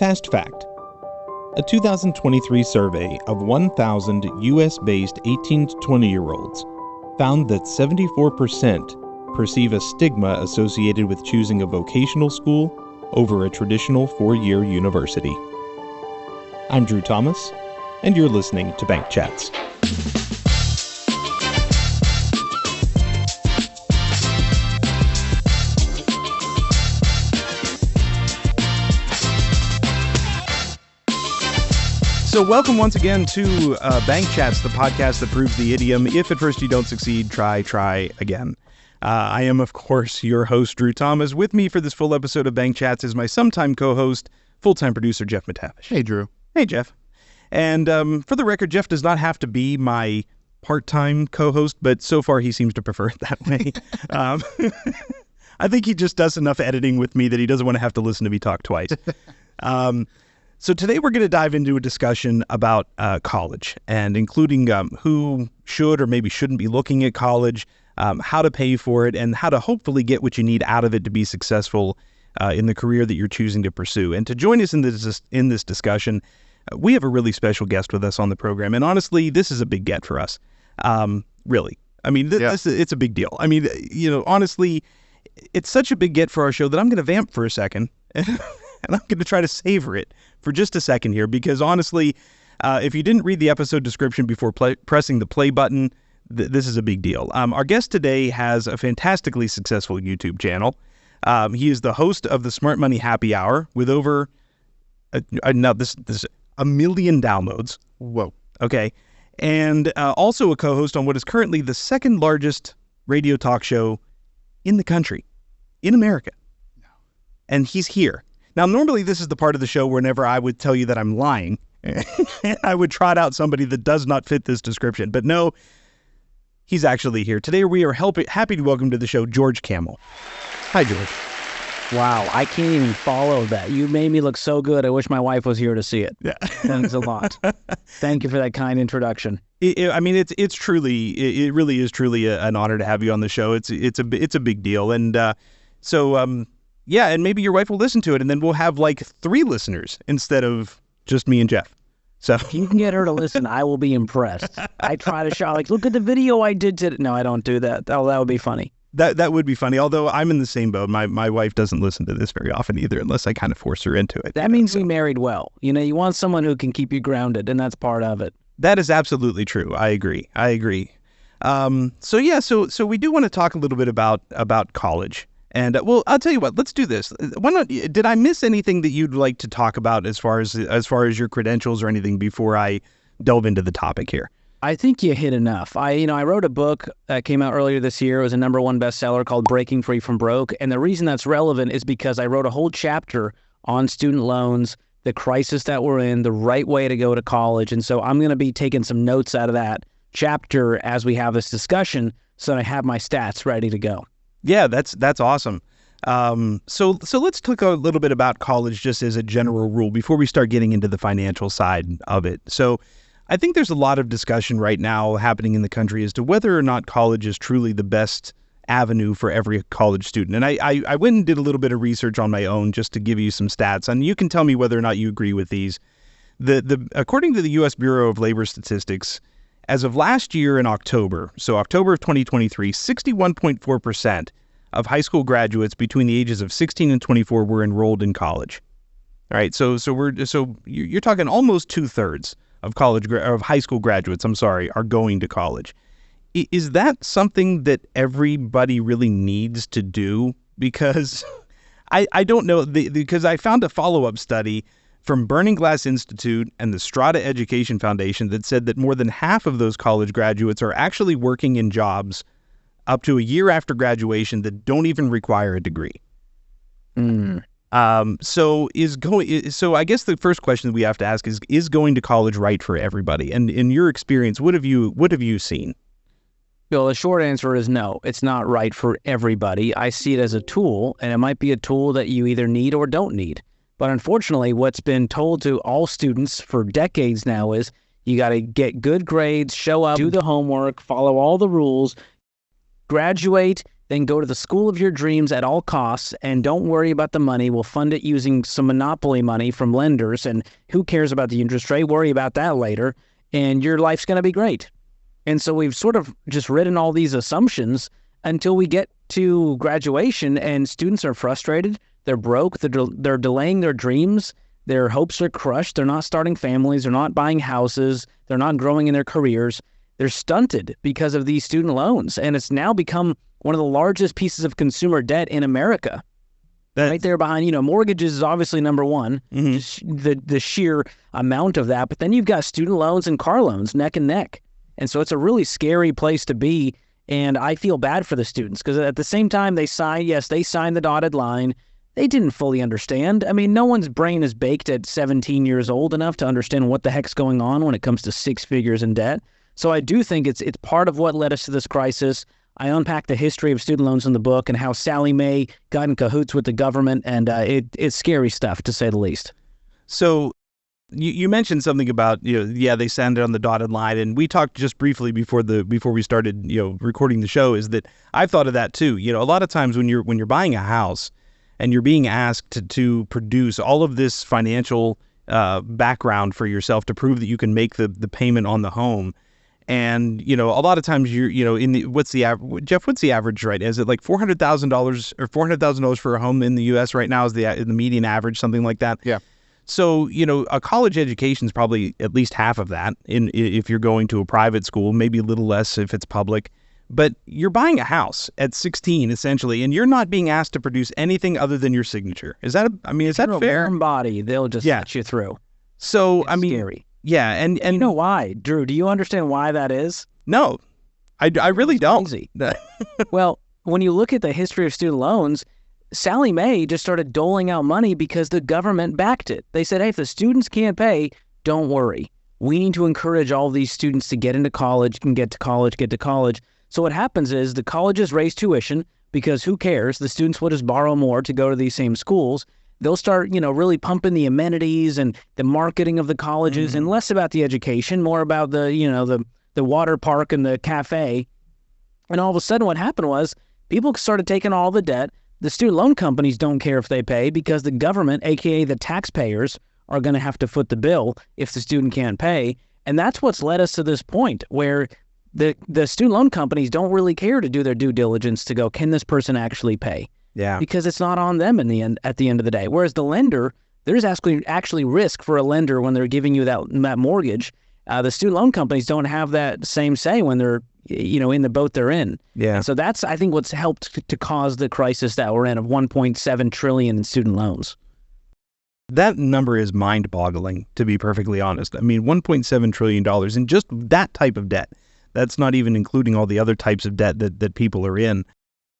Fast fact. A 2023 survey of 1,000 U.S.-based 18 to 20-year-olds found that 74% perceive a stigma associated with choosing a vocational school over a traditional four-year university. I'm Drew Thomas, and you're listening to Bank Chats. So welcome once again to Bank Chats, the podcast that proves the idiom, if at first you don't succeed, try again. I am, of course, your host, Drew Thomas. With me for this full episode of Bank Chats is my sometime co-host, full-time producer, Jeff McTavish. Hey, Drew. Hey, Jeff. And for the record, Jeff does not have to be my part-time co-host, but so far he seems to prefer it that way. I think he just does enough editing with me that he doesn't want to have to listen to me talk twice. So today we're going to dive into a discussion about college, and including who should or maybe shouldn't be looking at college, how to pay for it, and how to hopefully get what you need out of it to be successful in the career that you're choosing to pursue. And to join us in this discussion, we have a really special guest with us on the program. And honestly, this is a big get for us. Really. I mean, it's a big deal. I mean, honestly, it's such a big get for our show that I'm going to vamp for a second. And I'm going to try to savor it for just a second here, because honestly, if you didn't read the episode description before pressing the play button, this is a big deal. Our guest today has a fantastically successful YouTube channel. He is the host of the Smart Money Happy Hour with over this 1 million downloads. Whoa. Okay. And also a co-host on what is currently the second largest radio talk show in the country, in America. No. And he's here. Now, normally this is the part of the show whenever I would tell you that I'm lying, I would trot out somebody that does not fit this description. But no, he's actually here. Today we are happy to welcome to the show George Kamel. Hi, George. Wow, I can't even follow that. You made me look so good. I wish my wife was here to see it. Yeah. Thanks a lot. Thank you for that kind introduction. It really is truly an honor to have you on the show. It's a big deal. And yeah, and maybe your wife will listen to it, and then we'll have like 3 listeners instead of just me and Jeff. So if you can get her to listen, I will be impressed. I try to shout, like, look at the video I did today. No, I don't do that. Oh, that would be funny. That would be funny, although I'm in the same boat. My wife doesn't listen to this very often either, unless I kind of force her into it. That means we married well. You want someone who can keep you grounded, and that's part of it. That is absolutely true. I agree. So we do want to talk a little bit about college. And well, I'll tell you what. Let's do this. Did I miss anything that you'd like to talk about as far as your credentials or anything before I delve into the topic here? I think you hit enough. I wrote a book that came out earlier this year. It was a #1 bestseller called Breaking Free from Broke. And the reason that's relevant is because I wrote a whole chapter on student loans, the crisis that we're in, the right way to go to college. And so I'm going to be taking some notes out of that chapter as we have this discussion, so that I have my stats ready to go. Yeah, that's awesome. So let's talk a little bit about college just as a general rule before we start getting into the financial side of it. So I think there's a lot of discussion right now happening in the country as to whether or not college is truly the best avenue for every college student. And I went and did a little bit of research on my own just to give you some stats, and you can tell me whether or not you agree with these. According to the U.S. Bureau of Labor Statistics, as of last year in October, so October of 2023, 61.4% of high school graduates between the ages of 16 and 24 were enrolled in college. All right, so you're talking almost 2/3 of high school graduates, are going to college. Is that something that everybody really needs to do? Because I don't know, because I found a follow-up study from Burning Glass Institute and the Strata Education Foundation that said that more than half of those college graduates are actually working in jobs up to a year after graduation that don't even require a degree. So I guess the first question that we have to ask is going to college right for everybody? And in your experience, what have you seen? Well, the short answer is no, it's not right for everybody. I see it as a tool, and it might be a tool that you either need or don't need. But unfortunately, what's been told to all students for decades now is you got to get good grades, show up, do the homework, follow all the rules, graduate, then go to the school of your dreams at all costs and don't worry about the money. We'll fund it using some monopoly money from lenders, and who cares about the interest rate? Worry about that later, and your life's going to be great. And so we've sort of just written all these assumptions until we get to graduation, and students are frustrated. They're broke. They're delaying their dreams. Their hopes are crushed. They're not starting families. They're not buying houses. They're not growing in their careers. They're stunted because of these student loans, and it's now become one of the largest pieces of consumer debt in America. Right there behind, mortgages is obviously number one, just the sheer amount of that. But then you've got student loans and car loans neck and neck. And so it's a really scary place to be. And I feel bad for the students because at the same time they signed the dotted line. They didn't fully understand. I mean, no one's brain is baked at 17 years old enough to understand what the heck's going on when it comes to six figures in debt. So I do think it's part of what led us to this crisis. I unpack the history of student loans in the book and how Sallie Mae got in cahoots with the government, and it's scary stuff, to say the least. So you mentioned something about, they signed it on the dotted line, and we talked just briefly before we started, recording the show, is that I've thought of that too. A lot of times when you're buying a house and you're being asked to produce all of this financial background for yourself to prove that you can make the payment on the home. And, a lot of times what's the average, Jeff, what's the average, right? Is it like $400,000 or $400,000 for a home in the U.S. right now is the median average, something like that? Yeah. So, a college education is probably at least half of that if you're going to a private school, maybe a little less if it's public. But you're buying a house at 16, essentially, and you're not being asked to produce anything other than your signature. Is that fair? Warm body, they'll just let you through. So, it's scary. Yeah, and you know why, Drew? Do you understand why that is? No, I really don't. Crazy. Well, when you look at the history of student loans, Sallie Mae just started doling out money because the government backed it. They said, hey, if the students can't pay, don't worry. We need to encourage all these students to get into college, get to college. So what happens is the colleges raise tuition because who cares? The students will just borrow more to go to these same schools. They'll start, really pumping the amenities and the marketing of the colleges and less about the education, more about the water park and the cafe. And all of a sudden what happened was people started taking all the debt. The student loan companies don't care if they pay because the government, aka the taxpayers, are going to have to foot the bill if the student can't pay. And that's what's led us to this point where the student loan companies don't really care to do their due diligence to go, can this person actually pay? Yeah. Because it's not on them at the end of the day. Whereas the lender, there's actually risk for a lender when they're giving you that mortgage. The student loan companies don't have that same say when they're, in the boat they're in. Yeah. And so that's, I think, what's helped to cause the crisis that we're in of $1.7 trillion in student loans. That number is mind-boggling, to be perfectly honest. I mean, $1.7 trillion in just that type of debt. That's not even including all the other types of debt that people are in.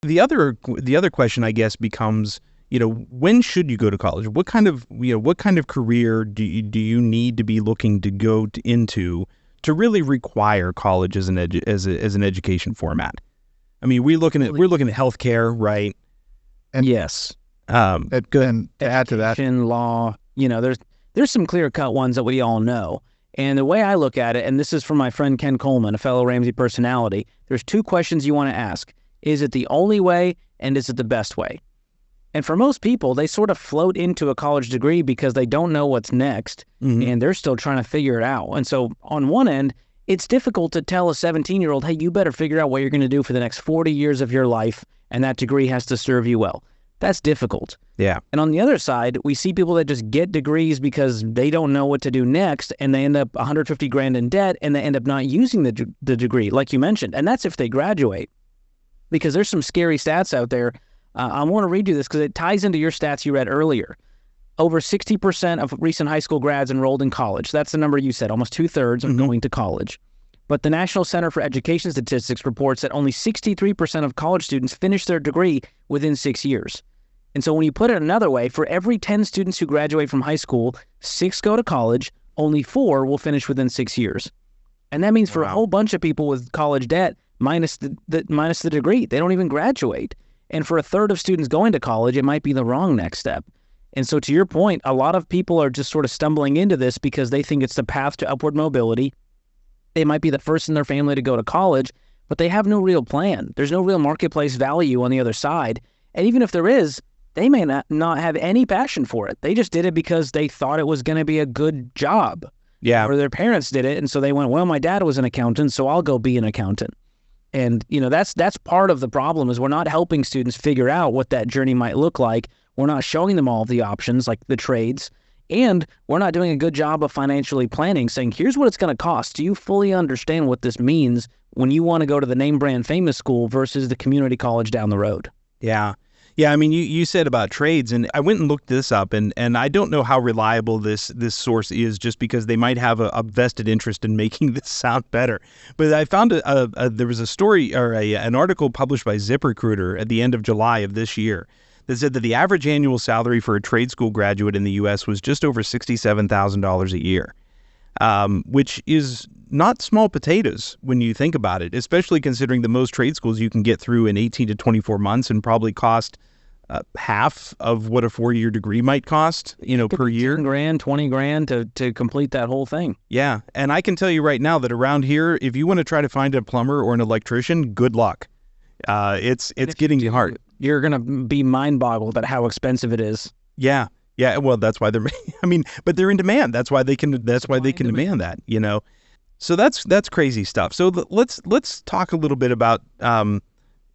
The other question, I guess, becomes, when should you go to college? What kind of career do you need to be looking to go into to really require college as an education format? I mean, we're looking at healthcare, right? And yes. And to add to that, law. There's some clear-cut ones that we all know. And the way I look at it, and this is from my friend Ken Coleman, a fellow Ramsey Personality, there's two questions you want to ask. Is it the only way, and is it the best way? And for most people, they sort of float into a college degree because they don't know what's next, and they're still trying to figure it out. And so on one end, it's difficult to tell a 17-year-old, hey, you better figure out what you're going to do for the next 40 years of your life, and that degree has to serve you well. That's difficult. Yeah. And on the other side, we see people that just get degrees because they don't know what to do next, and they end up $150,000 in debt, and they end up not using the degree, like you mentioned. And that's if they graduate. Because there's some scary stats out there. I want to read you this because it ties into your stats you read earlier. Over 60% of recent high school grads enrolled in college. That's the number you said, almost 2/3 are going to college. But the National Center for Education Statistics reports that only 63% of college students finish their degree within 6 years. And so when you put it another way, for every 10 students who graduate from high school, 6 go to college, only 4 will finish within 6 years. And that means for a whole bunch of people with college debt, minus the degree, they don't even graduate. And for a third of students going to college, it might be the wrong next step. And so to your point, a lot of people are just sort of stumbling into this because they think it's the path to upward mobility. They might be the first in their family to go to college, but they have no real plan. There's no real marketplace value on the other side. And even if there is, they may not have any passion for it. They just did it because they thought it was going to be a good job. Yeah. Or their parents did it, and so they went, well, my dad was an accountant, so I'll go be an accountant. And, that's part of the problem is we're not helping students figure out what that journey might look like. We're not showing them all of the options, like the trades, and we're not doing a good job of financially planning, saying, here's what it's going to cost. Do you fully understand what this means when you want to go to the name brand famous school versus the community college down the road? Yeah. Yeah, I mean, you said about trades, and I went and looked this up, and I don't know how reliable this source is, just because they might have a vested interest in making this sound better. But I found there was a story or an article published by ZipRecruiter at the end of July of this year that said that the average annual salary for a trade school graduate in the U.S. was just over $67,000 a year, which is not small potatoes when you think about it, especially considering that most trade schools you can get through in 18 to 24 months and probably cost half of what a 4-year degree might cost, per year. 10 grand, 20 grand to complete that whole thing. Yeah. And I can tell you right now that around here, if you want to try to find a plumber or an electrician, good luck. It's getting hard. You're going to be mind boggled at how expensive it is. Yeah. Yeah. Well, that's why but they're in demand. That's why they can demand that, So that's crazy stuff. So let's talk a little bit about,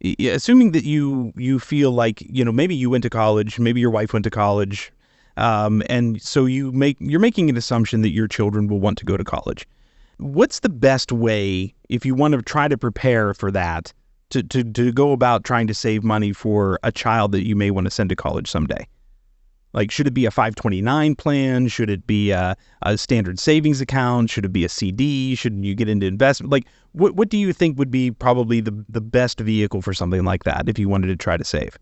assuming that you feel like, maybe you went to college, maybe your wife went to college, and so you're making an assumption that your children will want to go to college. What's the best way, if you want to try to prepare for that, to go about trying to save money for a child that you may want to send to college someday? Like, should it be a 529 plan? Should it be a standard savings account? Should it be a CD? Should you get into investment? Like, what do you think would be probably the best vehicle for something like that if you wanted to try to save?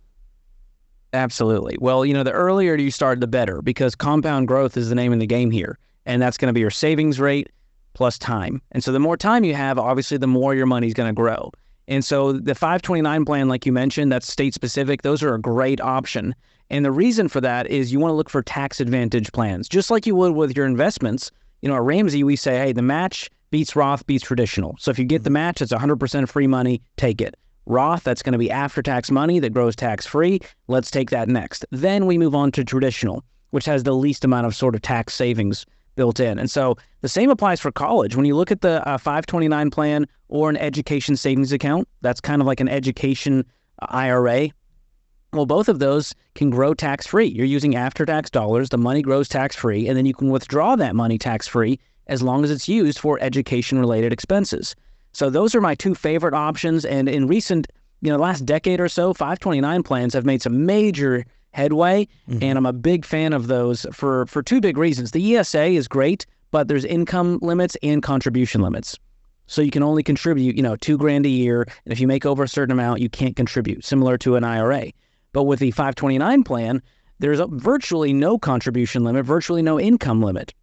Absolutely. Well, the earlier you start, the better, because compound growth is the name of the game here. And that's going to be your savings rate plus time. And so the more time you have, obviously, the more your money's going to grow. And so the 529 plan, like you mentioned, that's state specific. Those are a great option. And the reason for that is you want to look for tax advantage plans, just like you would with your investments. At Ramsey, we say, hey, the match beats Roth, beats traditional. So if you get the match, it's 100% free money, take it. Roth, that's going to be after-tax money that grows tax-free. Let's take that next. Then we move on to traditional, which has the least amount of sort of tax savings built in. And so the same applies for college. When you look at the 529 plan or an education savings account, that's kind of like an education IRA. Well, both of those can grow tax-free. You're using after-tax dollars, the money grows tax-free, and then you can withdraw that money tax-free as long as it's used for education-related expenses. So those are my two favorite options, and in recent, last decade or so, 529 plans have made some major headway, and I'm a big fan of those for two big reasons. The ESA is great, but there's income limits and contribution limits. So you can only contribute, $2,000 a year, and if you make over a certain amount, you can't contribute, similar to an IRA. But with the 529 plan, there's virtually no contribution limit, virtually no income limit.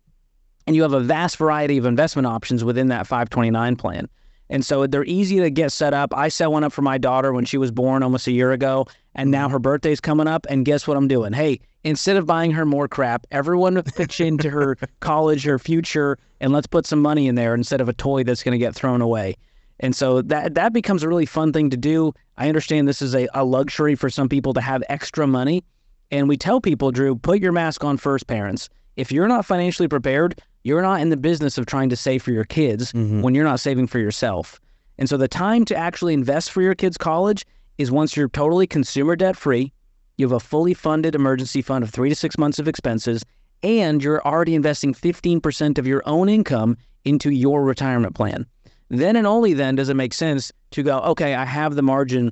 And you have a vast variety of investment options within that 529 plan. And so they're easy to get set up. I set one up for my daughter when she was born almost a year ago, and now her birthday's coming up, and guess what I'm doing? Hey, instead of buying her more crap, everyone pitch into her college, her future, and let's put some money in there instead of a toy that's going to get thrown away. And so that becomes a really fun thing to do. I understand this is a luxury for some people to have extra money. And we tell people, Drew, put your mask on first, parents. If you're not financially prepared, you're not in the business of trying to save for your kids when you're not saving for yourself. And so the time to actually invest for your kids' college is once you're totally consumer debt free, you have a fully funded emergency fund of 3 to 6 months of expenses, and you're already investing 15% of your own income into your retirement plan. Then and only then does it make sense to go, okay, I have the margin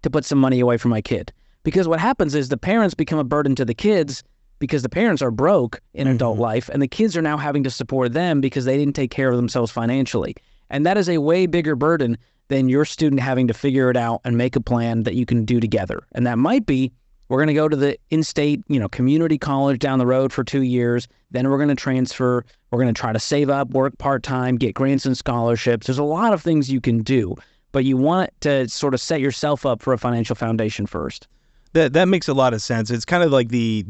to put some money away for my kid. Because what happens is the parents become a burden to the kids because the parents are broke in adult life, and the kids are now having to support them because they didn't take care of themselves financially. And that is a way bigger burden than your student having to figure it out and make a plan that you can do together. And that might be, we're going to go to the in-state, community college down the road for 2 years. Then we're going to transfer. We're going to try to save up, work part-time, get grants and scholarships. There's a lot of things you can do, but you want to sort of set yourself up for a financial foundation first. That makes a lot of sense. It's kind of like the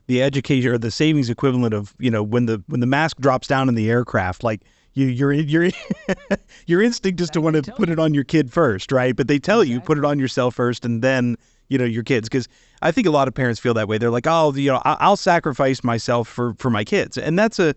education or the savings equivalent of, when the mask drops down in the aircraft, like your your instinct is to want to put it on your kid first, right? But they tell you put it on yourself first, and then your kids. Because I think a lot of parents feel that way. They're like, oh, I'll sacrifice myself for my kids, and that's a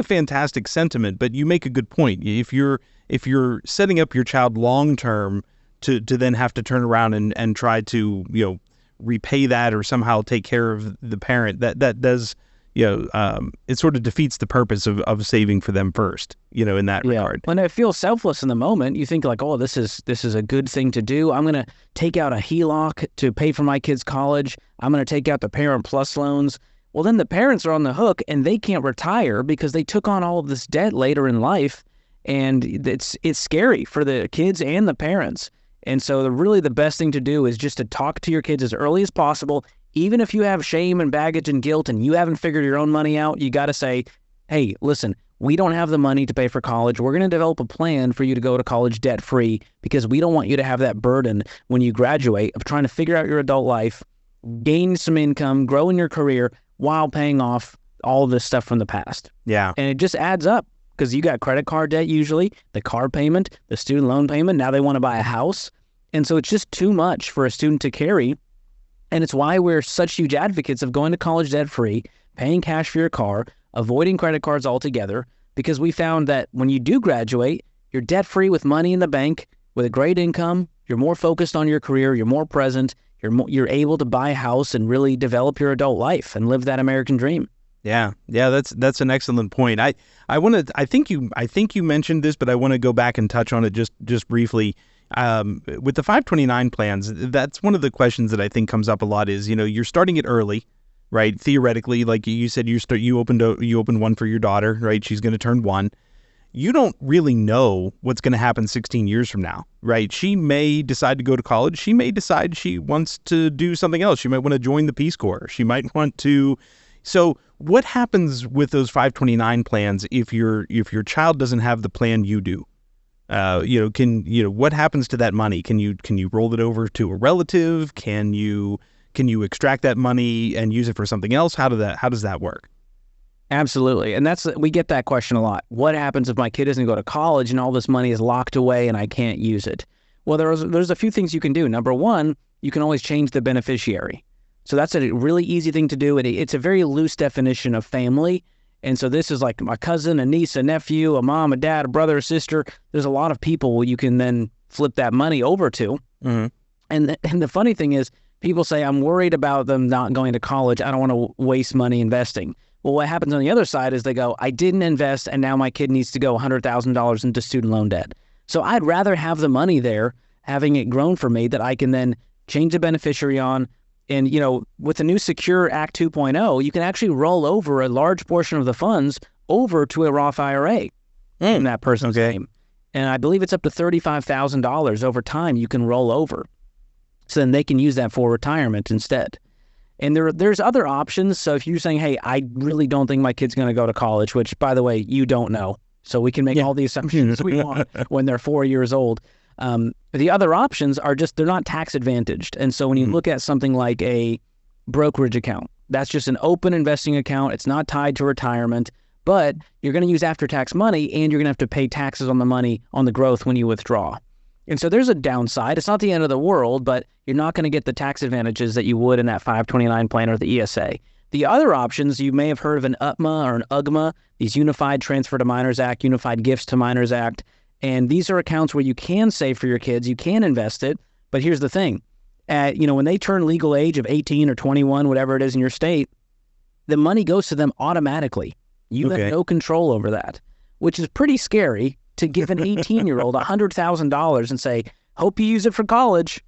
fantastic sentiment. But you make a good point. If you're setting up your child long term to then have to turn around and try to repay that or somehow take care of the parent, that does it sort of defeats the purpose of saving for them first, in that regard. When it feels selfless in the moment, you think like, oh, this is a good thing to do. I'm going to take out a HELOC to pay for my kid's college. I'm going to take out the Parent Plus loans. Well, then the parents are on the hook and they can't retire because they took on all of this debt later in life. And it's scary for the kids and the parents. And so really the best thing to do is just to talk to your kids as early as possible. Even if you have shame and baggage and guilt and you haven't figured your own money out, you got to say, hey, listen, we don't have the money to pay for college. We're going to develop a plan for you to go to college debt-free because we don't want you to have that burden when you graduate of trying to figure out your adult life, gain some income, grow in your career while paying off all of this stuff from the past. Yeah. And it just adds up because you got credit card debt usually, the car payment, the student loan payment. Now they want to buy a house. And so it's just too much for a student to carry. And it's why we're such huge advocates of going to college debt-free, paying cash for your car, avoiding credit cards altogether, because we found that when you do graduate, you're debt-free with money in the bank, with a great income, you're more focused on your career, you're more present, you're able to buy a house and really develop your adult life and live that American dream. Yeah, that's an excellent point. I think you mentioned this, but I want to go back and touch on it just briefly. With the 529 plans, that's one of the questions that I think comes up a lot is, you're starting it early, right? Theoretically, like you said, you opened one for your daughter, right? She's going to turn 1. You don't really know what's going to happen 16 years from now, right? She may decide to go to college. She may decide she wants to do something else. She might want to join the Peace Corps. She might want to. So what happens with those 529 plans if your child doesn't have the plan you do? What happens to that money? Can you roll it over to a relative? Can you extract that money and use it for something else? How does that work? Absolutely. And we get that question a lot. What happens if my kid doesn't go to college and all this money is locked away and I can't use it? Well, there's a few things you can do. Number one, you can always change the beneficiary. So that's a really easy thing to do. It's a very loose definition of family. And so this is like my cousin, a niece, a nephew, a mom, a dad, a brother, a sister. There's a lot of people you can then flip that money over to. Mm-hmm. And the funny thing is, people say, I'm worried about them not going to college. I don't want to waste money investing. Well, what happens on the other side is they go, I didn't invest, and now my kid needs to go $100,000 into student loan debt. So I'd rather have the money there, having it grown for me, that I can then change the beneficiary on. And, with the new Secure Act 2.0, you can actually roll over a large portion of the funds over to a Roth IRA in that person's name. And I believe it's up to $35,000 over time you can roll over. So then they can use that for retirement instead. And there's other options. So if you're saying, hey, I really don't think my kid's going to go to college, which, by the way, you don't know. So we can make all the assumptions we want when they're 4 years old. The other options are they're not tax advantaged. And so when you look at something like a brokerage account, that's just an open investing account. It's not tied to retirement, but you're going to use after-tax money and you're going to have to pay taxes on the money on the growth when you withdraw. And so there's a downside. It's not the end of the world, but you're not going to get the tax advantages that you would in that 529 plan or the ESA. The other options, you may have heard of an UTMA or an UGMA, these Unified Transfer to Minors Act, Unified Gifts to Minors Act. And these are accounts where you can save for your kids, you can invest it. But here's the thing, when they turn legal age of 18 or 21, whatever it is in your state, the money goes to them automatically. You have no control over that, which is pretty scary to give an 18-year-old $100,000 and say, hope you use it for college.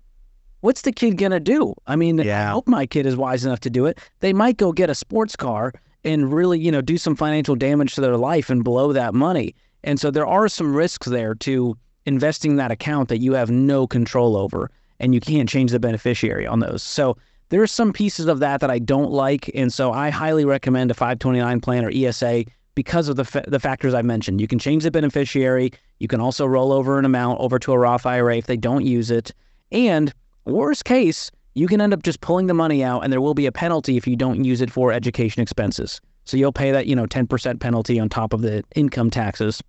What's the kid going to do? I mean, I hope my kid is wise enough to do it. They might go get a sports car and really, do some financial damage to their life and blow that money. And so there are some risks there to investing in that account that you have no control over, and you can't change the beneficiary on those. So there's some pieces of that I don't like, and so I highly recommend a 529 plan or ESA because of the factors I mentioned. You can change the beneficiary. You can also roll over an amount over to a Roth IRA if they don't use it. And worst case, you can end up just pulling the money out, and there will be a penalty if you don't use it for education expenses. So you'll pay that, 10% penalty on top of the income taxes.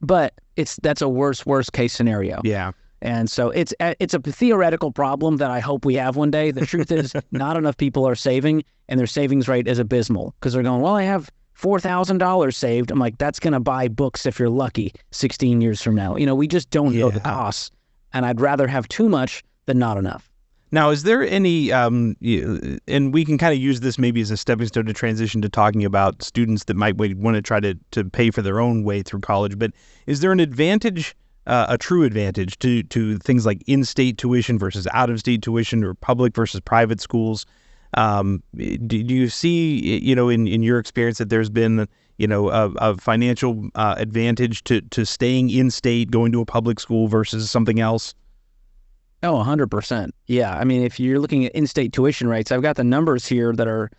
But that's a worst case scenario. Yeah. And so it's a theoretical problem that I hope we have one day. The truth is not enough people are saving, and their savings rate is abysmal because they're going, well, I have $4,000 saved. I'm like, that's going to buy books if you're lucky 16 years from now. We just don't know the costs, and I'd rather have too much than not enough. Now, is there any, and we can kind of use this maybe as a stepping stone to transition to talking about students that might want to try to pay for their own way through college, but is there an advantage, a true advantage to things like in-state tuition versus out-of-state tuition, or public versus private schools? Do you see, in your experience, that there's been, a financial advantage to staying in-state, going to a public school versus something else? Oh, 100%. Yeah. I mean, if you're looking at in-state tuition rates, I've got the numbers here that are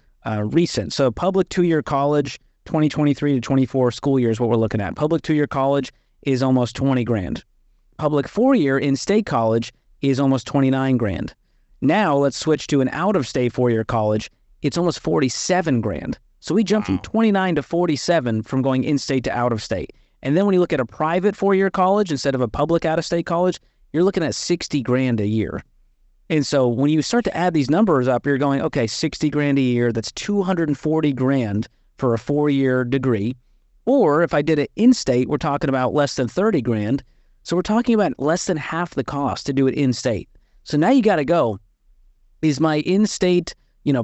recent. So public 2-year college, 2023 to 24 school year is what we're looking at. Public 2-year college is almost 20 grand. Public 4-year in-state college is almost 29 grand. Now let's switch to an out-of-state 4-year college. It's almost 47 grand. So we jumped from 29 to 47 from going in-state to out-of-state. And then when you look at a private 4-year college instead of a public out-of-state college, you're looking at 60 grand a year. And so when you start to add these numbers up, you're going, okay, 60 grand a year, that's 240 grand for a 4-year degree. Or if I did it in-state, we're talking about less than 30 grand. So we're talking about less than half the cost to do it in-state. So now you got to go, is my in-state,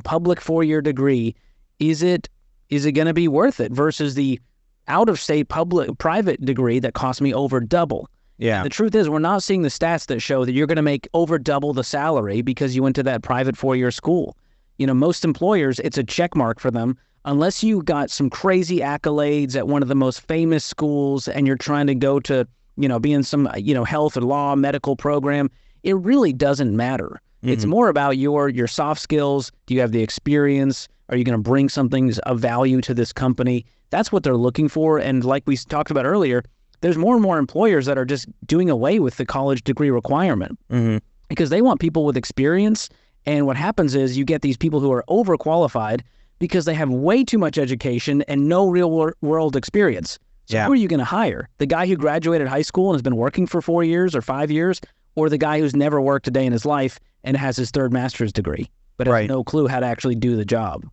public 4-year degree, is it going to be worth it versus the out-of-state private degree that cost me over double? Yeah. The truth is, we're not seeing the stats that show that you're going to make over double the salary because you went to that private 4-year school. Most employers, it's a check mark for them. Unless you got some crazy accolades at one of the most famous schools and you're trying to go to, be in some, health or law, medical program, it really doesn't matter. Mm-hmm. It's more about your soft skills. Do you have the experience? Are you going to bring something of value to this company? That's what they're looking for. And like we talked about earlier, there's more and more employers that are just doing away with the college degree requirement because they want people with experience. And what happens is you get these people who are overqualified because they have way too much education and no real world experience. So who are you going to hire? The guy who graduated high school and has been working for 4 years or 5 years, or the guy who's never worked a day in his life and has his 3rd master's degree, but has no clue how to actually do the job?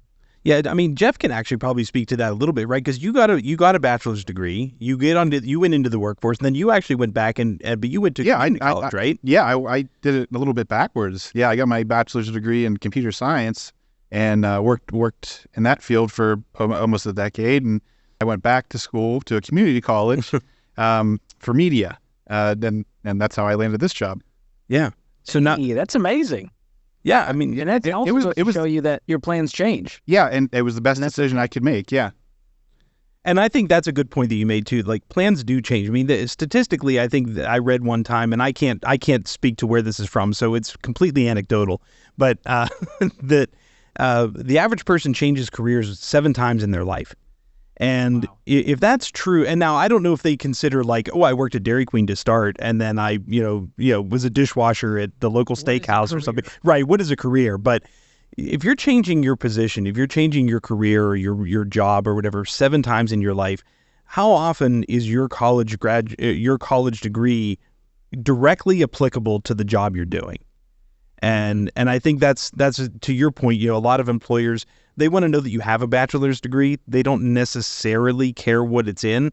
Yeah, I mean, Jeff can actually probably speak to that a little bit, right? Because you got a bachelor's degree, you went into the workforce, and then you actually went back but you went to college, right? Yeah, I did it a little bit backwards. Yeah, I got my bachelor's degree in computer science and worked in that field for almost a decade, and I went back to school to a community college for media, and that's how I landed this job. Yeah, so now that's amazing. Yeah, I mean, and that's it was show you that your plans change. Yeah, and it was the best decision I could make. Yeah, and I think that's a good point that you made too. Like, plans do change. I mean, statistically, I think that I read one time, and I can't speak to where this is from, so it's completely anecdotal. But that the average person changes careers 7 times in their life. And if that's true, and now I don't know if they consider like, oh, I worked at Dairy Queen to start, and then I, was a dishwasher at the local steakhouse or something. Right. What is a career? But if you're changing your position, if you're changing your career or your job or whatever 7 times in your life, how often is your college degree directly applicable to the job you're doing? And I think that's to your point. A lot of employers, they want to know that you have a bachelor's degree. They don't necessarily care what it's in,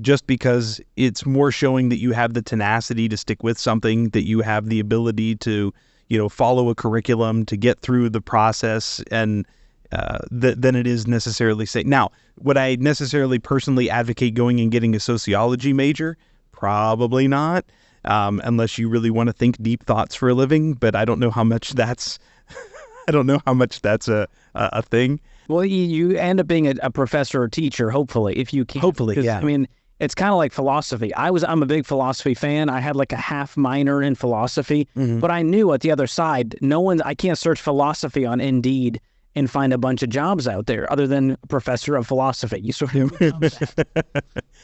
just because it's more showing that you have the tenacity to stick with something, that you have the ability to, follow a curriculum, to get through the process, and than it is necessarily say. Now, would I necessarily personally advocate going and getting a sociology major? Probably not, unless you really want to think deep thoughts for a living. But I don't know how much that's. I don't know how much that's a thing. Well, you end up being a professor or teacher, hopefully, if you can. Hopefully, yeah. I mean, it's kind of like philosophy. I'm a big philosophy fan. I had like a half minor in philosophy, but I knew at the other side, I can't search philosophy on Indeed and find a bunch of jobs out there other than professor of philosophy. You sort of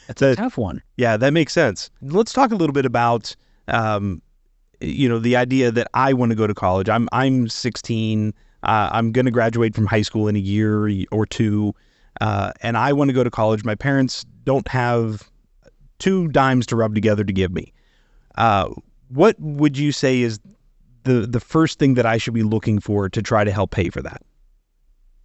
that's a tough one. Yeah, that makes sense. Let's talk a little bit about the idea that I want to go to college. I'm 16. I'm going to graduate from high school in a year or two, and I want to go to college. My parents don't have two dimes to rub together to give me. What would you say is the first thing that I should be looking for to try to help pay for that?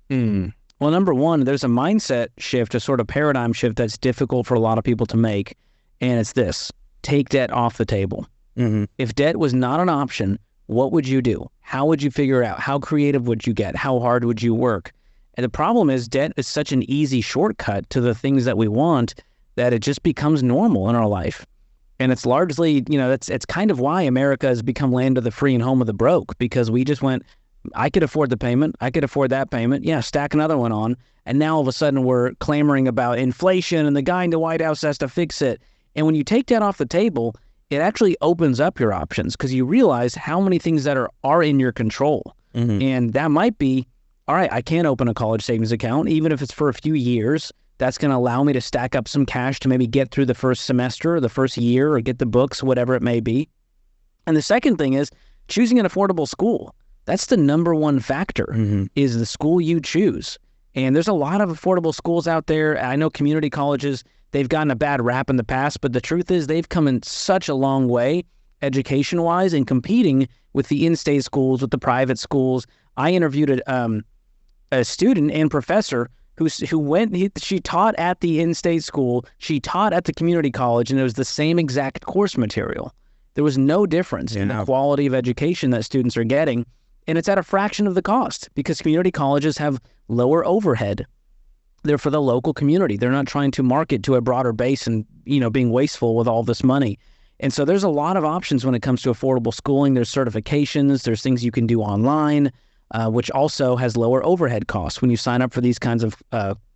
Well, number one, there's a mindset shift, a sort of paradigm shift that's difficult for a lot of people to make, and it's this: take debt off the table. If debt was not an option, what would you do? How would you figure it out? How creative would you get? How hard would you work? And the problem is debt is such an easy shortcut to the things that we want that it just becomes normal in our life. And it's largely, it's kind of why America has become land of the free and home of the broke, because we just went, I could afford the payment. I could afford that payment. Yeah, stack another one on. And now all of a sudden we're clamoring about inflation and the guy in the White House has to fix it. And when you take that off the table, it actually opens up your options because you realize how many things that are in your control. And that might be, all right, I can open a college savings account, even if it's for a few years. That's going to allow me to stack up some cash to maybe get through the first semester or the first year or get the books, whatever it may be. And the second thing is choosing an affordable school. That's the number one factor, is the school you choose. And there's a lot of affordable schools out there. I know community colleges, they've gotten a bad rap in the past, but the truth is they've come in such a long way education-wise and competing with the in-state schools, with the private schools. I interviewed a student and professor she taught at the in-state school, she taught at the community college, and it was the same exact course material. There was no difference in the quality of education that students are getting, and it's at a fraction of the cost because community colleges have lower overhead. They're for the local community. They're not trying to market to a broader base and, being wasteful with all this money. And so there's a lot of options when it comes to affordable schooling. There's certifications, there's things you can do online, which also has lower overhead costs when you sign up for these kinds of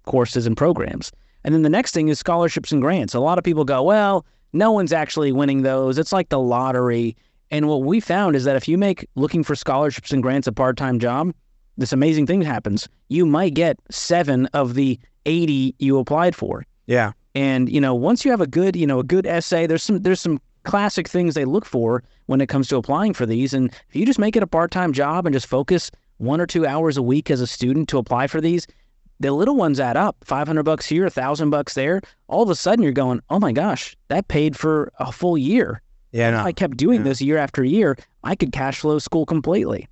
courses and programs. And then the next thing is scholarships and grants. A lot of people go, well, no one's actually winning those. It's like the lottery. And what we found is that if you make looking for scholarships and grants a part-time job, this amazing thing happens. You might get 7 of the 80 you applied for. Yeah. And, once you have a good essay, there's some classic things they look for when it comes to applying for these. And if you just make it a part-time job and just focus 1 or 2 hours a week as a student to apply for these, the little ones add up. $500 here, $1,000 there. All of a sudden you're going, oh my gosh, that paid for a full year. Yeah. No. If I kept doing this year after year, I could cash flow school completely.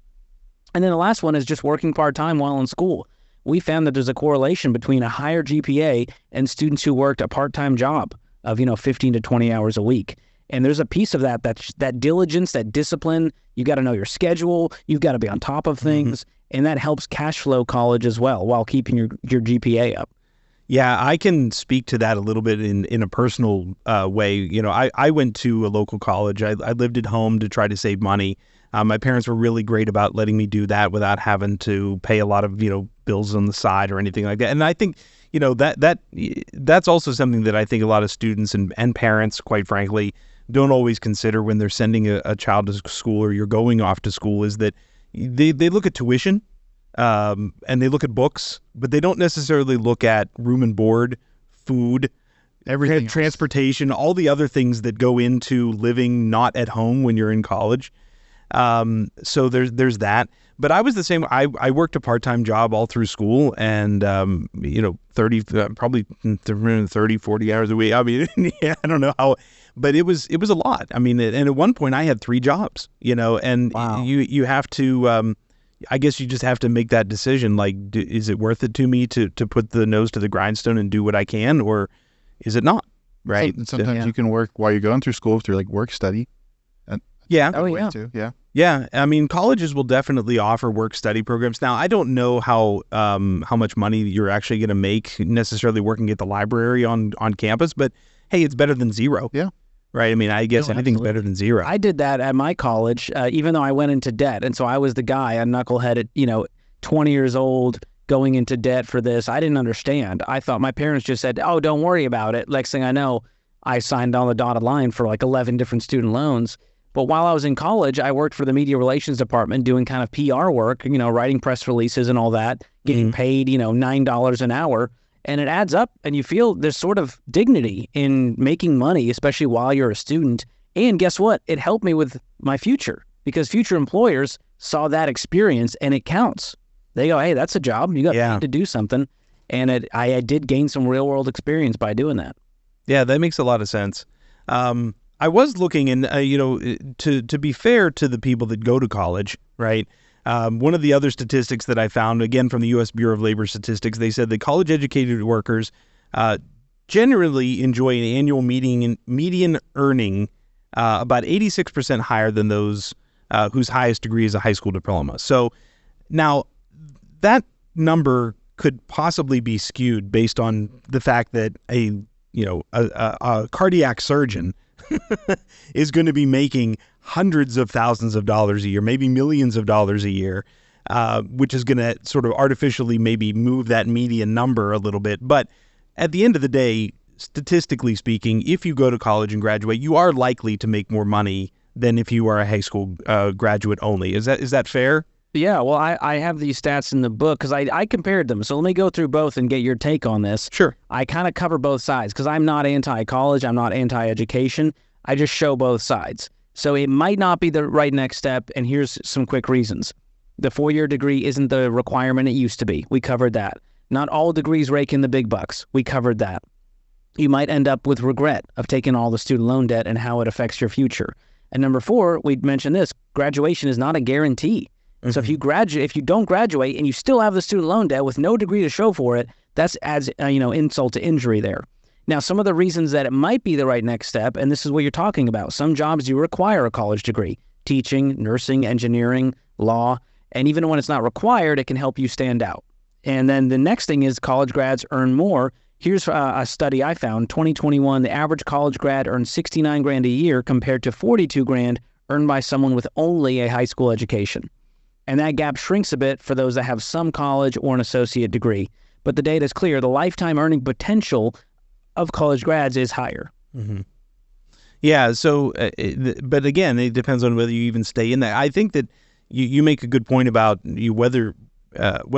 And then the last one is just working part-time while in school. We found that there's a correlation between a higher GPA and students who worked a part-time job of, 15 to 20 hours a week. And there's a piece of that's that diligence, that discipline. You got to know your schedule. You've got to be on top of things. And that helps cash flow college as well while keeping your GPA up. Yeah, I can speak to that a little bit in a personal way. I went to a local college. I lived at home to try to save money. My parents were really great about letting me do that without having to pay a lot of, bills on the side or anything like that. And I think, that's also something that I think a lot of students and parents, quite frankly, don't always consider when they're sending a child to school or you're going off to school, is that they look at tuition and they look at books, but they don't necessarily look at room and board, food, everything, transportation, all the other things that go into living not at home when you're in college. So there's that. But I was the same. I worked a part-time job all through school and, 30, 40 hours a week. I mean, yeah, I don't know how, but it was a lot. I mean, and at one point I had 3 jobs, and wow. you have to, I guess you just have to make that decision. Like, is it worth it to me to put the nose to the grindstone and do what I can, or is it not? Right. Sometimes you can work while you're going through school through like work study. Yeah. Oh, yeah. Too. Yeah. Yeah. I mean, colleges will definitely offer work study programs. Now, I don't know how much money you're actually going to make necessarily working at the library on campus, but hey, it's better than zero. Yeah. Right. I mean, I guess anything's better than zero. I did that at my college, even though I went into debt. And so I was the guy, a knucklehead at, 20 years old, going into debt for this. I didn't understand. I thought my parents just said, oh, don't worry about it. Next thing I know, I signed on the dotted line for like 11 different student loans. But while I was in college, I worked for the media relations department doing kind of PR work, writing press releases and all that, getting paid, $9 an hour. And it adds up and you feel there's sort of dignity in making money, especially while you're a student. And guess what? It helped me with my future because future employers saw that experience and it counts. They go, hey, that's a job. You got paid to do something. And I did gain some real world experience by doing that. Yeah, that makes a lot of sense. I was looking, and to be fair to the people that go to college, right? One of the other statistics that I found, again from the U.S. Bureau of Labor Statistics, they said that college-educated workers generally enjoy an annual median earning about 86% higher than those whose highest degree is a high school diploma. So now that number could possibly be skewed based on the fact that a cardiac surgeon is going to be making hundreds of thousands of dollars a year, maybe millions of dollars a year, which is going to sort of artificially maybe move that median number a little bit. But at the end of the day, statistically speaking, if you go to college and graduate, you are likely to make more money than if you are a high school graduate only. Is that fair? Yeah, well, I have these stats in the book because I compared them. So let me go through both and get your take on this. Sure. I kind of cover both sides because I'm not anti-college. I'm not anti-education. I just show both sides. So it might not be the right next step, and here's some quick reasons. The 4-year degree isn't the requirement it used to be. We covered that. Not all degrees rake in the big bucks. We covered that. You might end up with regret of taking all the student loan debt and how it affects your future. And number 4, we mentioned this, graduation is not a guarantee. So if you don't graduate and you still have the student loan debt with no degree to show for it, that's adds insult to injury there. Now, some of the reasons that it might be the right next step, and this is what you're talking about. Some jobs you require a college degree: teaching, nursing, engineering, law, and even when it's not required, it can help you stand out. And then the next thing is college grads earn more. Here's a study I found. 2021, the average college grad earned $69,000 a year compared to $42,000 earned by someone with only a high school education. And that gap shrinks a bit for those that have some college or an associate degree. But the data is clear. The lifetime earning potential of college grads is higher. Mm-hmm. Yeah. So, but again, it depends on whether you even stay in that. I think that you make a good point about whether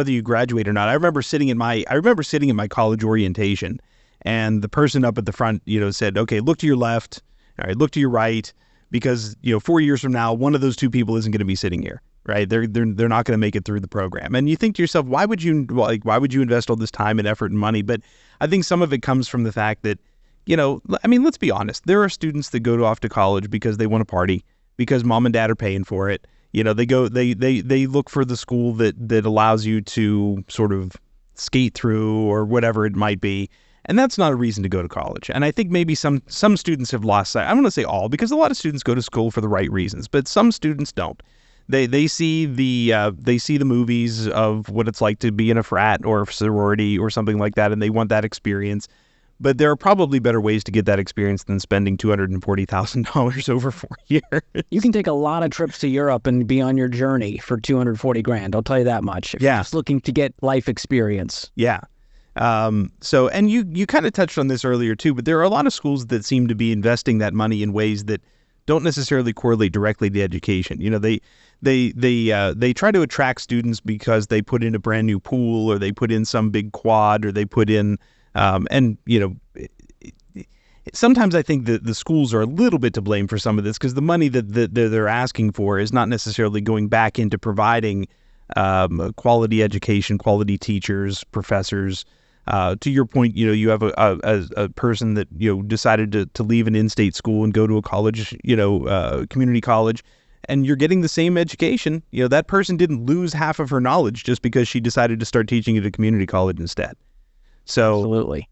you graduate or not. I remember sitting in my college orientation, and the person up at the front, said, "Okay, look to your left. All right, look to your right, because 4 years from now, one of those two people isn't going to be sitting here." Right? They're not going to make it through the program. And you think to yourself, why would you invest all this time and effort and money? But I think some of it comes from the fact that, let's be honest. There are students that go off to college because they want to party, because mom and dad are paying for it. They look for the school that allows you to sort of skate through or whatever it might be. And that's not a reason to go to college. And I think maybe some students have lost sight. I don't want to say all, because a lot of students go to school for the right reasons, but some students don't. They see the movies of what it's like to be in a frat or a sorority or something like that, and they want that experience. But there are probably better ways to get that experience than spending $240,000 over 4 years. You can take a lot of trips to Europe and be on your journey for $240,000. I'll tell you that much. If you're just looking to get life experience. Yeah. So, and you kind of touched on this earlier too, but there are a lot of schools that seem to be investing that money in ways that don't necessarily correlate directly to education. They try to attract students because they put in a brand new pool, or they put in some big quad, or they put in, sometimes I think that the schools are a little bit to blame for some of this, because the money that they're asking for is not necessarily going back into providing quality education, quality teachers, professors. To your point, you have a person that decided to leave an in-state school and go to a college, community college, and you're getting the same education. That person didn't lose half of her knowledge just because she decided to start teaching at a community college instead. So absolutely,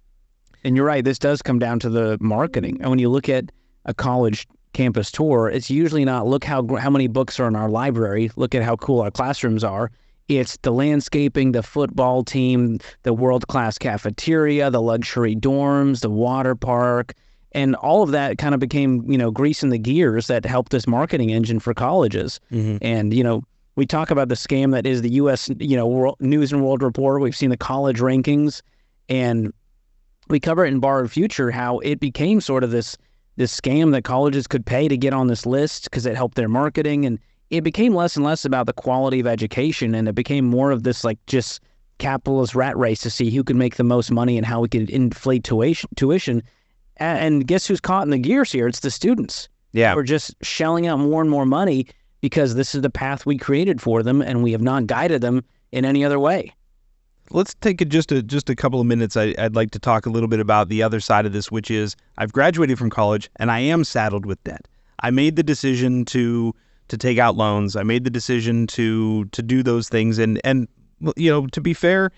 and you're right. This does come down to the marketing. And when you look at a college campus tour, it's usually not look how many books are in our library. Look at how cool our classrooms are. It's the landscaping, the football team, the world-class cafeteria, the luxury dorms, the water park, and all of that kind of became, greasing the gears that helped this marketing engine for colleges. Mm-hmm. And, we talk about the scam that is the U.S., News and World Report. We've seen the college rankings, and we cover it in Borrowed Future, how it became sort of this scam that colleges could pay to get on this list because it helped their marketing. And it became less and less about the quality of education, and it became more of this just capitalist rat race to see who could make the most money and how we could inflate tuition. And guess who's caught in the gears here? It's the students. Yeah. We're just shelling out more and more money because this is the path we created for them, and we have not guided them in any other way. Let's take just a couple of minutes. I'd like to talk a little bit about the other side of this, which is I've graduated from college and I am saddled with debt. I made the decision to take out loans. I made the decision to do those things, and to be fair,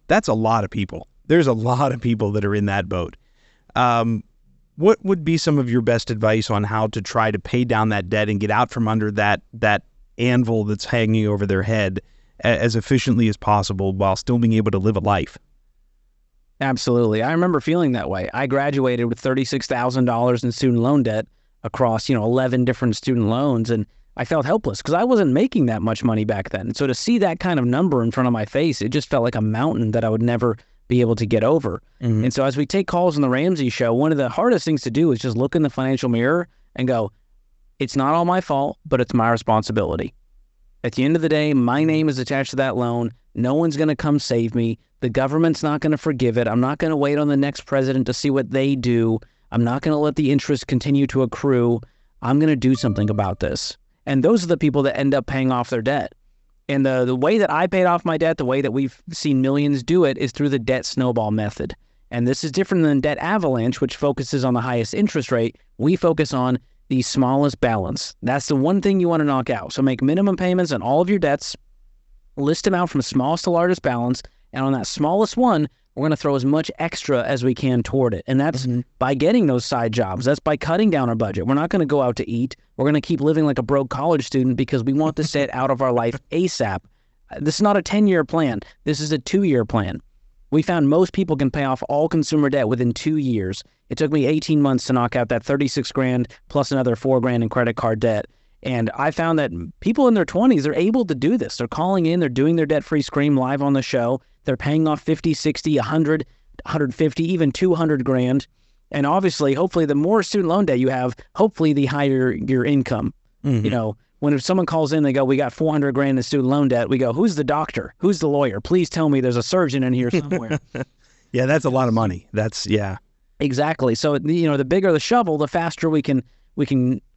that's a lot of people. There's a lot of people that are in that boat. What would be some of your best advice on how to try to pay down that debt and get out from under that anvil that's hanging over their head as efficiently as possible while still being able to live a life? Absolutely. I remember feeling that way. I graduated with $36,000 in student loan debt across, 11 different student loans, and I felt helpless because I wasn't making that much money back then. And so to see that kind of number in front of my face, it just felt like a mountain that I would never be able to get over. Mm-hmm. And so as we take calls on the Ramsey Show, one of the hardest things to do is just look in the financial mirror and go, it's not all my fault, but it's my responsibility. At the end of the day, my name is attached to that loan. No one's going to come save me. The government's not going to forgive it. I'm not going to wait on the next president to see what they do. I'm not going to let the interest continue to accrue. I'm going to do something about this. And those are the people that end up paying off their debt. And the way that I paid off my debt, the way that we've seen millions do it, is through the debt snowball method. And this is different than debt avalanche, which focuses on the highest interest rate. We focus on the smallest balance. That's the one thing you want to knock out. So make minimum payments on all of your debts, list them out from smallest to largest balance, and on that smallest one, we're going to throw as much extra as we can toward it. And that's by getting those side jobs. That's by cutting down our budget. We're not going to go out to eat. We're going to keep living like a broke college student because we want this debt out of our life ASAP. This is not a 10-year plan. This is a 2-year plan. We found most people can pay off all consumer debt within 2 years. It took me 18 months to knock out that 36 grand plus another 4 grand in credit card debt. And I found that people in their 20s are able to do this. They're calling in, they're doing their debt-free scream live on the show. They're paying off 50, 60, 100, 150, even 200 grand. And obviously, hopefully, the more student loan debt you have, hopefully the higher your income. Mm-hmm. When if someone calls in, they go, we got 400 grand in student loan debt. We go, who's the doctor? Who's the lawyer? Please tell me there's a surgeon in here somewhere. Yeah, that's a lot of money. Yeah. Exactly. So, the bigger the shovel, the faster we can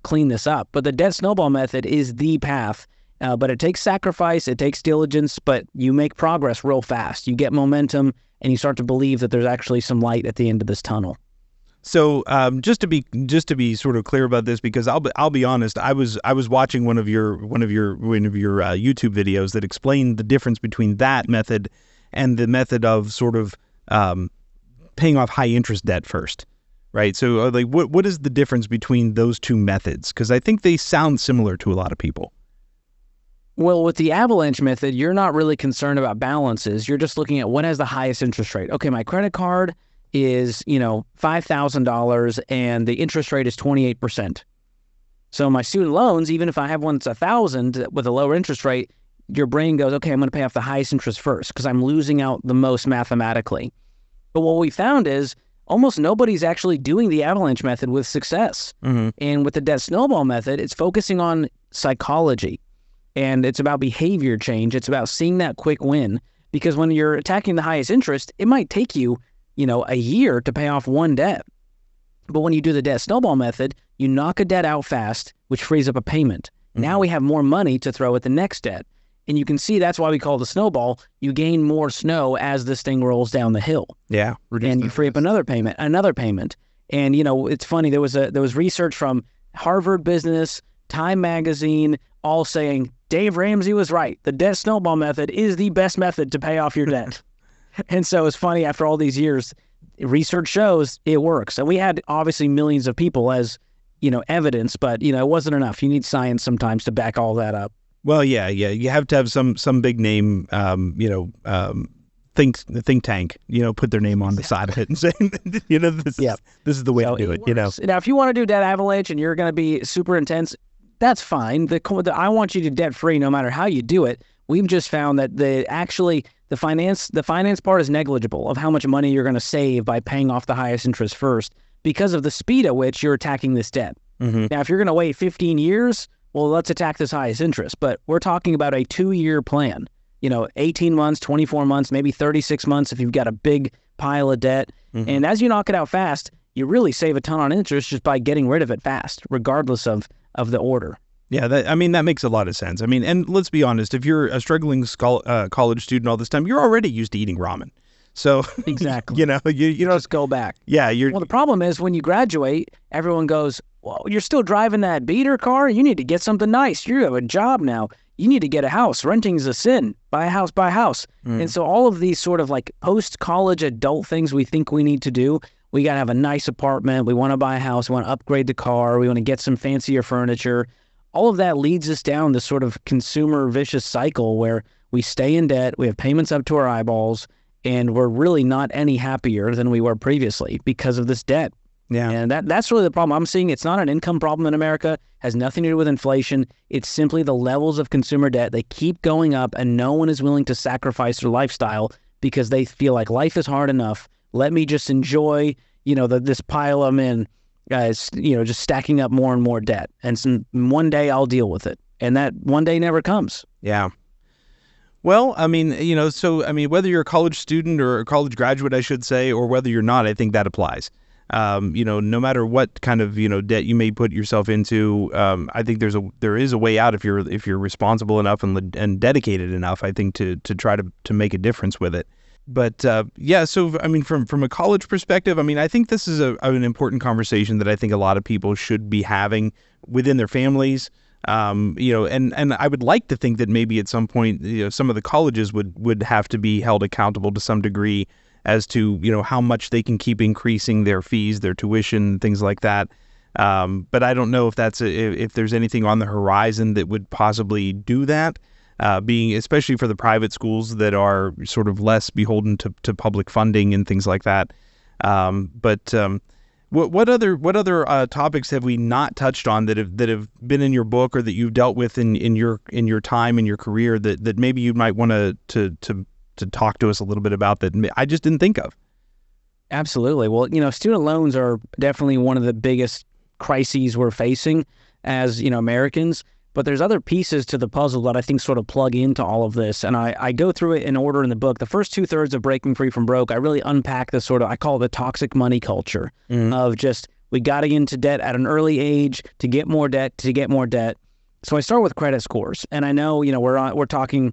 clean this up. But the debt snowball method is the path. But it takes sacrifice, it takes diligence, but you make progress real fast. You get momentum, and you start to believe that there's actually some light at the end of this tunnel. So, just to be sort of clear about this, because I'll be honest, I was watching one of your YouTube videos that explained the difference between that method and the method of sort of paying off high interest debt first, right? So, what is the difference between those two methods? Because I think they sound similar to a lot of people. Well, with the avalanche method, you're not really concerned about balances. You're just looking at what has the highest interest rate. Okay, my credit card is, $5,000 and the interest rate is 28%. So my student loans, even if I have one that's $1,000 with a lower interest rate, your brain goes, okay, I'm going to pay off the highest interest first because I'm losing out the most mathematically. But what we found is almost nobody's actually doing the avalanche method with success. Mm-hmm. And with the debt snowball method, it's focusing on psychology. And it's about behavior change. It's about seeing that quick win. Because when you're attacking the highest interest, it might take you, a year to pay off one debt. But when you do the debt snowball method, you knock a debt out fast, which frees up a payment. Mm-hmm. Now we have more money to throw at the next debt. And you can see that's why we call it the snowball. You gain more snow as this thing rolls down the hill. Yeah. And you free up another payment. And, it's funny. There was research from Harvard Business, Time Magazine, all saying, Dave Ramsey was right. The debt snowball method is the best method to pay off your debt. And so it's funny, after all these years, research shows it works. And we had obviously millions of people as, evidence, but, it wasn't enough. You need science sometimes to back all that up. Well, yeah. You have to have some big name, think tank, put their name on the side of it and say, this is the way to do it. Now, if you want to do debt avalanche and you're going to be super intense, that's fine. I want you to debt free no matter how you do it. We've just found that the finance part is negligible of how much money you're going to save by paying off the highest interest first because of the speed at which you're attacking this debt. Mm-hmm. Now, if you're going to wait 15 years, well, let's attack this highest interest. But we're talking about a 2-year plan. 18 months, 24 months, maybe 36 months if you've got a big pile of debt. Mm-hmm. And as you knock it out fast, you really save a ton on interest just by getting rid of it fast, regardless of the order. Yeah, I mean, that makes a lot of sense. I mean, and let's be honest, if you're a struggling college student all this time, you're already used to eating ramen. So, Exactly. you know, Just go back. yeah, Well, the problem is when you graduate, everyone goes, well, you're still driving that beater car? You need to get something nice. You have a job now. You need to get a house. Renting is a sin. Buy a house, buy a house. And so all of these sort of like post-college adult things we think we need to do, we got to have a nice apartment. We want to buy a house. We want to upgrade the car. We want to get some fancier furniture. All of that leads us down this sort of consumer vicious cycle where we stay in debt, we have payments up to our eyeballs, and we're really not any happier than we were previously because of this debt. Yeah. And that's really the problem I'm seeing. It's not an income problem in America, has nothing to do with inflation. It's simply the levels of consumer debt. They keep going up, and no one is willing to sacrifice their lifestyle because they feel like life is hard enough. Let me just enjoy, this pile I'm in, just stacking up more and more debt. And one day I'll deal with it. And that one day never comes. Yeah. Well, I mean, whether you're a college student or a college graduate, I should say, or whether you're not, I think that applies. No matter what kind of, debt you may put yourself into, I think there is a way out if you're responsible enough and dedicated enough, I think, to try to make a difference with it. But so I mean, from a college perspective, I mean, I think this is an important conversation that I think a lot of people should be having within their families. And I would like to think that maybe at some point, some of the colleges would have to be held accountable to some degree as to, how much they can keep increasing their fees, their tuition, things like that. But I don't know if if there's anything on the horizon that would possibly do that, especially for the private schools that are sort of less beholden to public funding and things like that. What other topics have we not touched on that have been in your book or that you've dealt with in your time in your career that maybe you might want to talk to us a little bit about that I just didn't think of? Absolutely. Well, student loans are definitely one of the biggest crises we're facing as, Americans. But there's other pieces to the puzzle that I think sort of plug into all of this. And I go through it in order in the book. The first 2/3 of Breaking Free from Broke, I really unpack the I call it the toxic money culture of just, we got to get into debt at an early age to get more debt, So I start with credit scores. And I know, we're talking,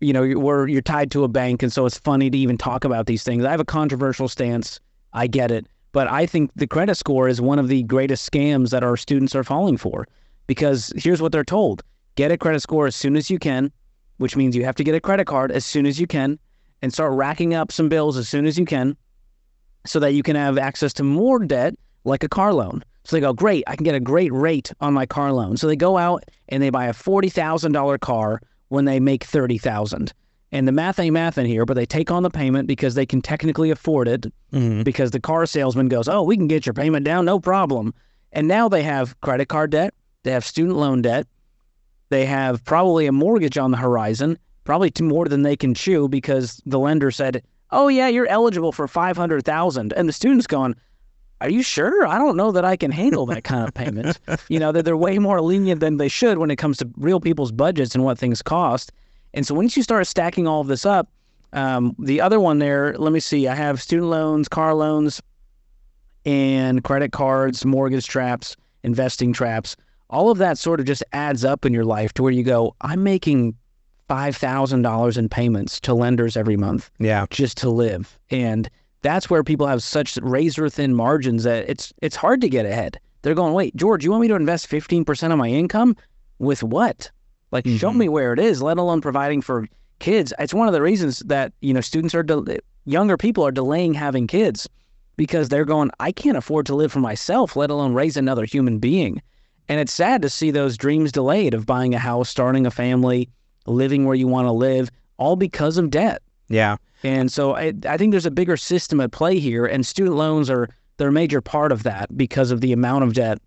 you're tied to a bank. And so it's funny to even talk about these things. I have a controversial stance. I get it. But I think the credit score is one of the greatest scams that our students are falling for. Because here's what they're told. Get a credit score as soon as you can, which means you have to get a credit card as soon as you can and start racking up some bills as soon as you can so that you can have access to more debt like a car loan. So they go, great, I can get a great rate on my car loan. So they go out and they buy a $40,000 car when they make $30,000. And the math ain't math in here, but they take on the payment because they can technically afford it because the car salesman goes, oh, we can get your payment down, no problem. And now they have credit card debt. They have student loan debt. They have probably a mortgage on the horizon, probably more than they can chew because the lender said, oh, yeah, you're eligible for $500,000. And the student's going, are you sure? I don't know that I can handle that kind of payment. They're way more lenient than they should when it comes to real people's budgets and what things cost. And so once you start stacking all of this up, the other one there, let me see, I have student loans, car loans, and credit cards, mortgage traps, investing traps. All of that sort of just adds up in your life to where you go, I'm making $5,000 in payments to lenders every month just to live. And that's where people have such razor-thin margins that it's hard to get ahead. They're going, wait, George, you want me to invest 15% of my income? With what? Like, show me where it is, let alone providing for kids. It's one of the reasons that, students younger people are delaying having kids because they're going, I can't afford to live for myself, let alone raise another human being. And it's sad to see those dreams delayed of buying a house, starting a family, living where you want to live, all because of debt. Yeah. And so I think there's a bigger system at play here, and student loans they're a major part of that because of the amount of debt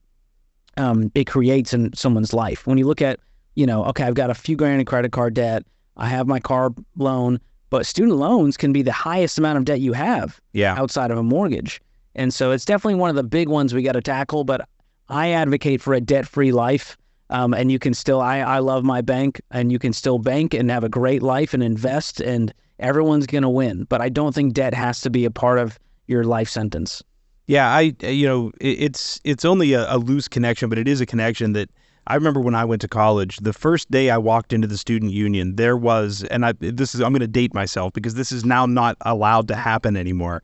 it creates in someone's life. When you look at, okay, I've got a few grand in credit card debt, I have my car loan, but student loans can be the highest amount of debt you have outside of a mortgage. And so it's definitely one of the big ones we got to tackle, but I advocate for a debt-free life, and you can still, I love my bank, and you can still bank and have a great life and invest, and everyone's going to win. But I don't think debt has to be a part of your life sentence. Yeah, it's only a loose connection, but it is a connection that I remember when I went to college, the first day I walked into the student union, there was, and I'm going to date myself because this is now not allowed to happen anymore.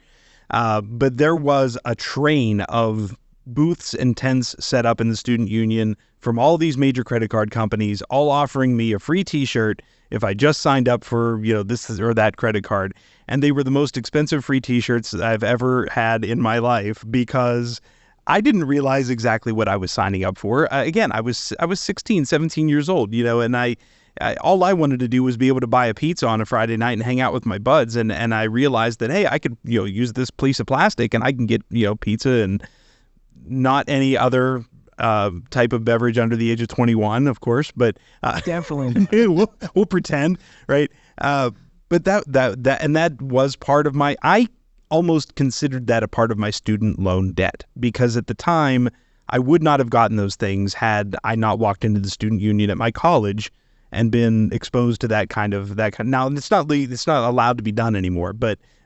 But there was a train of booths and tents set up in the student union from all these major credit card companies, all offering me a free T-shirt if I just signed up for, this or that credit card. And they were the most expensive free T-shirts I've ever had in my life because I didn't realize exactly what I was signing up for. Again, I was 16, 17 years old, and I all I wanted to do was be able to buy a pizza on a Friday night and hang out with my buds. And I realized that, hey, I could, use this piece of plastic and I can get, pizza and not any other type of beverage under the age of 21, of course, but definitely we'll pretend, right? But that was part of I almost considered that a part of my student loan debt, because at the time I would not have gotten those things had I not walked into the student union at my college and been exposed to that kind of. Now it's not allowed to be done anymore,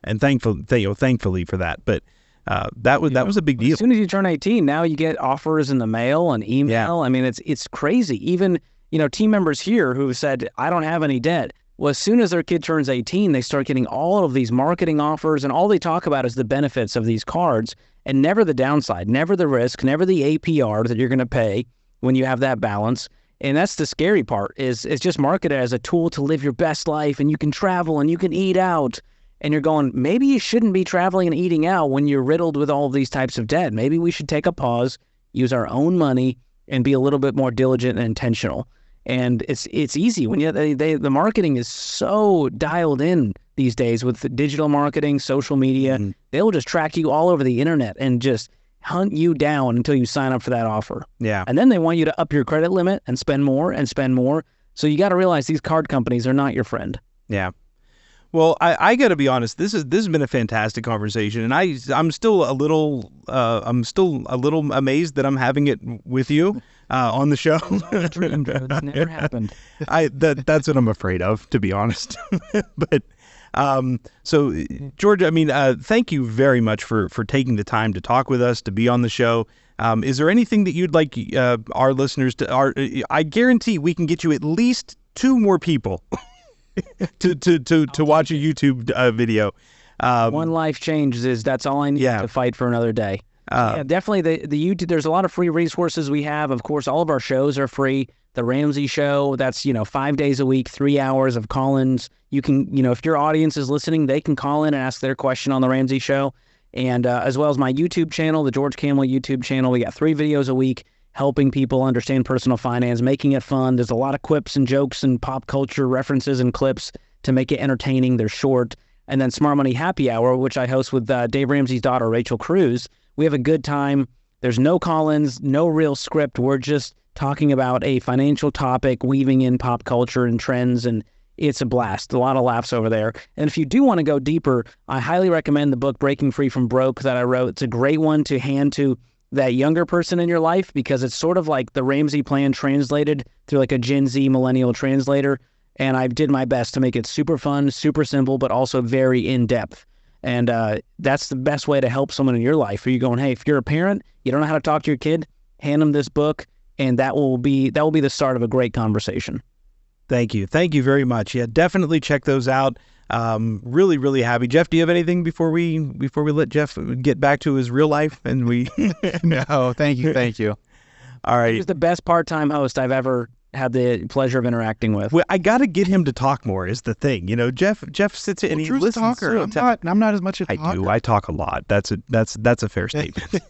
and thankfully for that, but. That was a big deal. As soon as you turn 18, now you get offers in the mail and email. Yeah. I mean, it's crazy. Even, team members here who said, I don't have any debt. Well, as soon as their kid turns 18, they start getting all of these marketing offers, and all they talk about is the benefits of these cards and never the downside, never the risk, never the APR that you're going to pay when you have that balance. And that's the scary part, is it's just marketed as a tool to live your best life, and you can travel and you can eat out. And you're going, maybe you shouldn't be traveling and eating out when you're riddled with all of these types of debt. Maybe we should take a pause, use our own money, and be a little bit more diligent and intentional. And it's easy when the marketing is so dialed in these days with the digital marketing, social media. Mm-hmm. They'll just track you all over the internet and just hunt you down until you sign up for that offer. Yeah. And then they want you to up your credit limit and spend more and spend more. So you got to realize these card companies are not your friend. Yeah. Well, I got to be honest. This has been a fantastic conversation, and I'm still a little amazed that I'm having it with you on the show. Dream, it's never happened. That's what I'm afraid of, to be honest. But so George, thank you very much for taking the time to talk with us, to be on the show. Is there anything that you'd like our listeners to? I guarantee we can get you at least 2 more people. to watch a YouTube video. One life changes. That's all I need to fight for another day. Definitely the YouTube. There's a lot of free resources we have. Of course, all of our shows are free. The Ramsey Show, that's 5 days a week, 3 hours of call-ins. You can, if your audience is listening, they can call in and ask their question on the Ramsey Show. And as well as my YouTube channel, the George Kamel YouTube channel. We got 3 videos a week, helping people understand personal finance, making it fun. There's a lot of quips and jokes and pop culture references and clips to make it entertaining. They're short. And then Smart Money Happy Hour, which I host with Dave Ramsey's daughter, Rachel Cruz. We have a good time. There's no call-ins, no real script. We're just talking about a financial topic, weaving in pop culture and trends, and it's a blast. A lot of laughs over there. And if you do want to go deeper, I highly recommend the book Breaking Free from Broke that I wrote. It's a great one to hand to that younger person in your life, because it's sort of like the Ramsey plan translated through like a Gen Z millennial translator. And I did my best to make it super fun, super simple, but also very in-depth. And that's the best way to help someone in your life. Are you going, hey, if you're a parent, you don't know how to talk to your kid, hand them this book, and that will be the start of a great conversation. Thank you very much. Yeah, definitely check those out. Really, really happy. Jeff, do you have anything before we let Jeff get back to his real life? And we No, thank you. All right. He was the best part-time host I've ever had the pleasure of interacting with. Well, I got to get him to talk more is the thing. Jeff sits and he listens. Talker. I'm not as much a talker. I do. I talk a lot. That's a fair statement.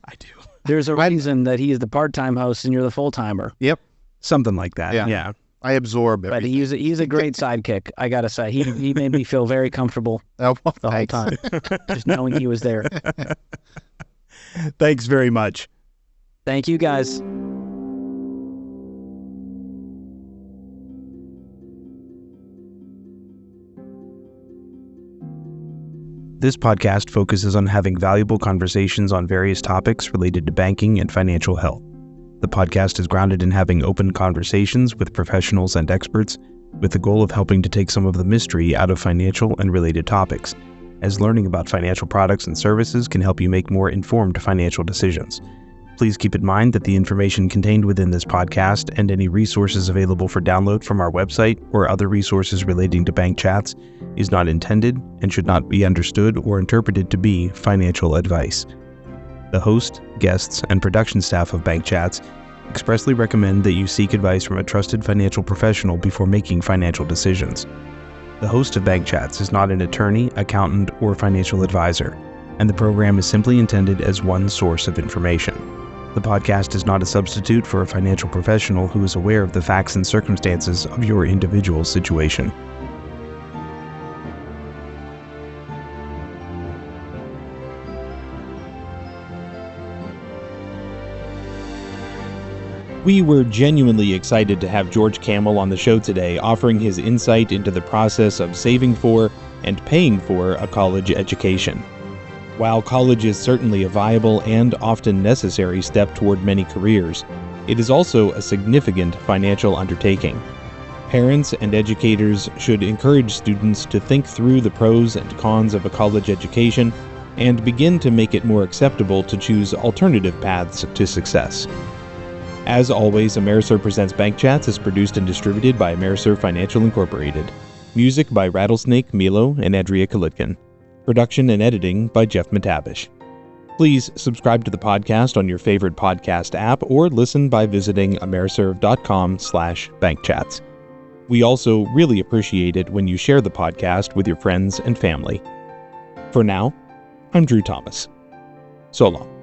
I do. There's a reason that he is the part-time host and you're the full-timer. Yep. Something like that. Yeah. I absorb everything. But he's a great sidekick, I gotta say. He made me feel very comfortable the whole time, just knowing he was there. Thanks very much. Thank you, guys. This podcast focuses on having valuable conversations on various topics related to banking and financial health. The podcast is grounded in having open conversations with professionals and experts, with the goal of helping to take some of the mystery out of financial and related topics, as learning about financial products and services can help you make more informed financial decisions. Please keep in mind that the information contained within this podcast and any resources available for download from our website or other resources relating to bank chats is not intended and should not be understood or interpreted to be financial advice. The host, guests, and production staff of Bank Chats expressly recommend that you seek advice from a trusted financial professional before making financial decisions. The host of Bank Chats is not an attorney, accountant, or financial advisor, and the program is simply intended as one source of information. The podcast is not a substitute for a financial professional who is aware of the facts and circumstances of your individual situation. We were genuinely excited to have George Kamel on the show today, offering his insight into the process of saving for and paying for a college education. While college is certainly a viable and often necessary step toward many careers, it is also a significant financial undertaking. Parents and educators should encourage students to think through the pros and cons of a college education and begin to make it more acceptable to choose alternative paths to success. As always, AmeriServ Presents Bank Chats is produced and distributed by AmeriServ Financial Incorporated. Music by Rattlesnake, Milo, and Andrea Kalitkin. Production and editing by Jeff Matabish. Please subscribe to the podcast on your favorite podcast app or listen by visiting ameriserv.com/bankchats. We also really appreciate it when you share the podcast with your friends and family. For now, I'm Drew Thomas. So long.